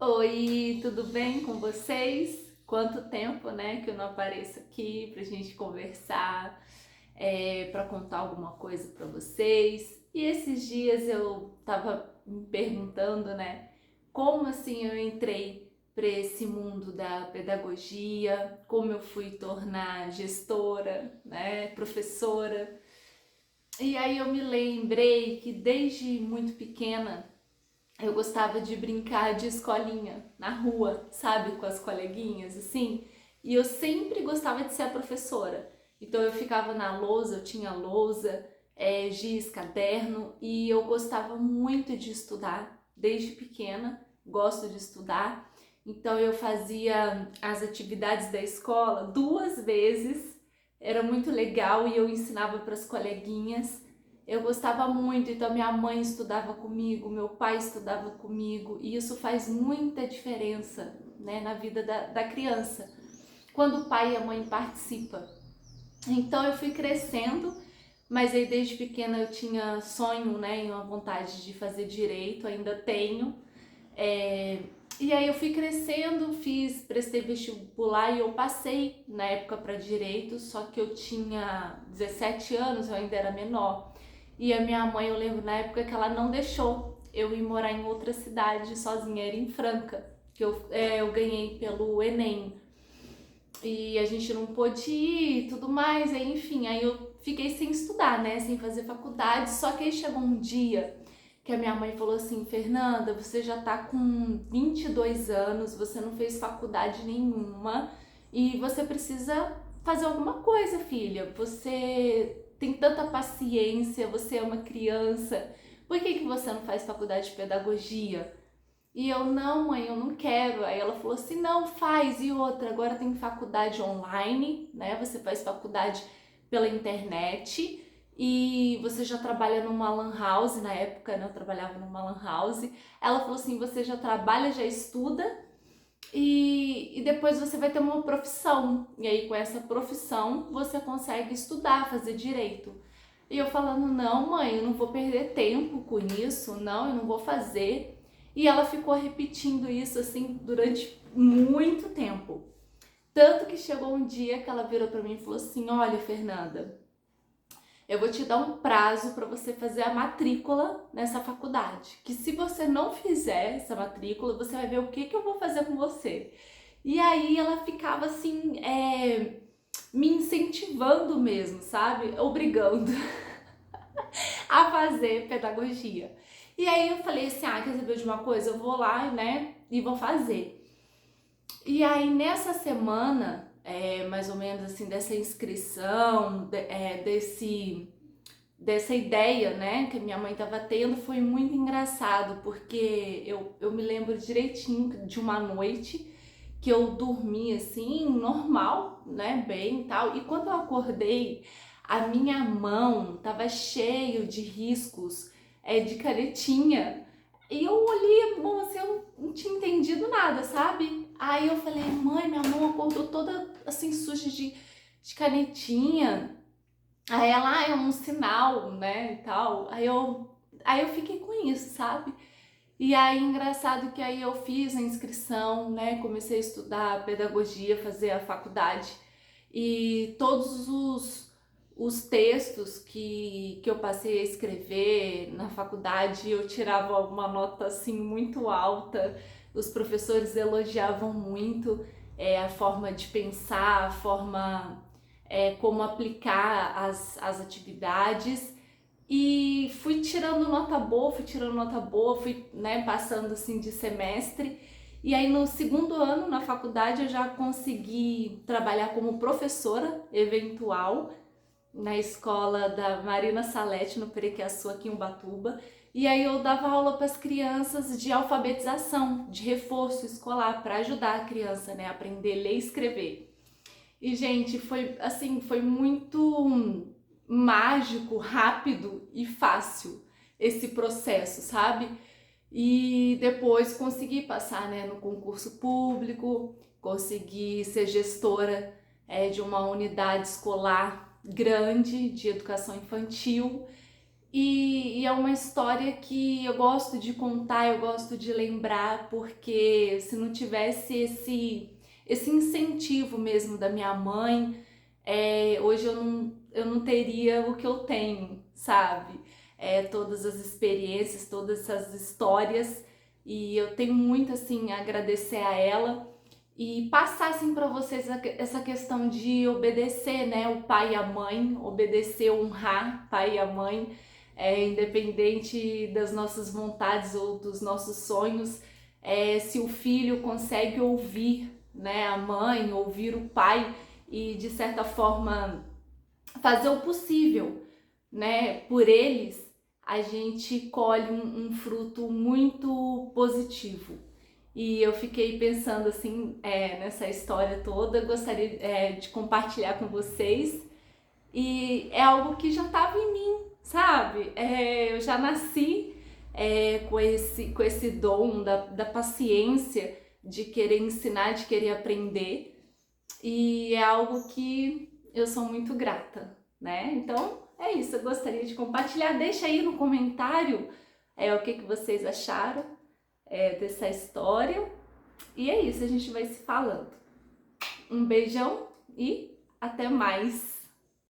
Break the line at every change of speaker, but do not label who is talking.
Oi, tudo bem com vocês? Quanto tempo, né, que eu não apareço aqui pra gente conversar, pra contar alguma coisa pra vocês. E esses dias eu tava me perguntando, né, como assim eu entrei para esse mundo da pedagogia, como eu fui tornar gestora, né, professora. E aí eu me lembrei que desde muito pequena eu gostava de brincar de escolinha na rua, sabe, com as coleguinhas, assim. E eu sempre gostava de ser a professora. Então eu ficava na lousa, eu tinha lousa, giz, caderno, e eu gostava muito de estudar, desde pequena, gosto de estudar. Então eu fazia as atividades da escola 2 vezes, era muito legal e eu ensinava para as coleguinhas. Eu gostava muito, então minha mãe estudava comigo, meu pai estudava comigo, e isso faz muita diferença, né, na vida da criança, quando o pai e a mãe participam. Então eu fui crescendo, mas aí desde pequena eu tinha sonho, né, e uma vontade de fazer direito, ainda tenho. É, e aí eu fui crescendo, prestei vestibular e eu passei na época para direito, só que eu tinha 17 anos, eu ainda era menor. E a minha mãe, eu lembro na época que ela não deixou eu ir morar em outra cidade sozinha, era em Franca, que eu ganhei pelo Enem. E a gente não pôde ir e tudo mais, aí, enfim, aí eu fiquei sem estudar, né, sem fazer faculdade, só que aí chegou um dia que a minha mãe falou assim: Fernanda, você já tá com 22 anos, você não fez faculdade nenhuma e você precisa fazer alguma coisa, filha. Você tem tanta paciência, você é uma criança, por que você não faz faculdade de pedagogia? E eu, não, mãe, eu não quero. Aí ela falou assim: não, faz. E outra, agora tem faculdade online, né? Você faz faculdade pela internet e você já trabalha numa lan house. Na época, né, eu trabalhava numa lan house. Ela falou assim: você já trabalha, já estuda e depois você vai ter uma profissão. E aí, com essa profissão, você consegue estudar, fazer direito. E eu falando: não, mãe, eu não vou perder tempo com isso, não, eu não vou fazer. E ela ficou repetindo isso assim durante muito tempo. Tanto que chegou um dia que ela virou para mim e falou assim: olha, Fernanda, eu vou te dar um prazo para você fazer a matrícula nessa faculdade. Que se você não fizer essa matrícula, você vai ver o que eu vou fazer com você. E aí ela ficava assim, me incentivando mesmo, sabe? Obrigando a fazer pedagogia. E aí eu falei assim: ah, quer saber de uma coisa? Eu vou lá, né, e vou fazer. E aí nessa semana, mais ou menos assim, dessa inscrição, dessa ideia, né, que a minha mãe estava tendo, foi muito engraçado, porque eu me lembro direitinho de uma noite que eu dormi assim, normal, né, bem e tal, e quando eu acordei, a minha mão tava cheio de riscos, de canetinha, e eu olhei a mão assim, eu não tinha entendido nada, sabe? Aí eu falei: mãe, minha mão acordou toda assim, suja de canetinha. Aí ela: ah, é um sinal, né, e tal. Aí eu fiquei com isso, sabe? E aí, engraçado que aí eu fiz a inscrição, né, comecei a estudar pedagogia, fazer a faculdade. E todos os textos que eu passei a escrever na faculdade, eu tirava uma nota, assim, muito alta. Os professores elogiavam muito a forma de pensar, a forma como aplicar as atividades. E fui tirando nota boa, fui, né, passando assim de semestre. E aí no segundo ano na faculdade eu já consegui trabalhar como professora eventual na escola da Marina Salete, no Perequiaçu, aqui em Ubatuba. E aí eu dava aula para as crianças de alfabetização, de reforço escolar, para ajudar a criança, né, a aprender a ler e escrever. E, gente, foi assim, foi muito mágico, rápido e fácil esse processo, sabe? E depois consegui passar, né, no concurso público, consegui ser gestora de uma unidade escolar grande de educação infantil E é uma história que eu gosto de contar, eu gosto de lembrar, porque se não tivesse esse incentivo mesmo da minha mãe, hoje eu não teria o que eu tenho, sabe? Todas as experiências, todas essas histórias, e eu tenho muito assim a agradecer a ela e passar assim para vocês essa questão de obedecer, né, o pai e a mãe, obedecer, honrar o pai e a mãe, independente das nossas vontades ou dos nossos sonhos, se o filho consegue ouvir, né, a mãe, ouvir o pai e de certa forma fazer o possível, né, por eles, a gente colhe um fruto muito positivo. E eu fiquei pensando assim, nessa história toda, gostaria de compartilhar com vocês. E é algo que já estava em mim, sabe? Eu já nasci com esse dom da paciência, de querer ensinar, de querer aprender. E é algo que eu sou muito grata, né? Então é isso, eu gostaria de compartilhar. Deixa aí no comentário o que vocês acharam dessa história. E é isso, a gente vai se falando. Um beijão e até mais!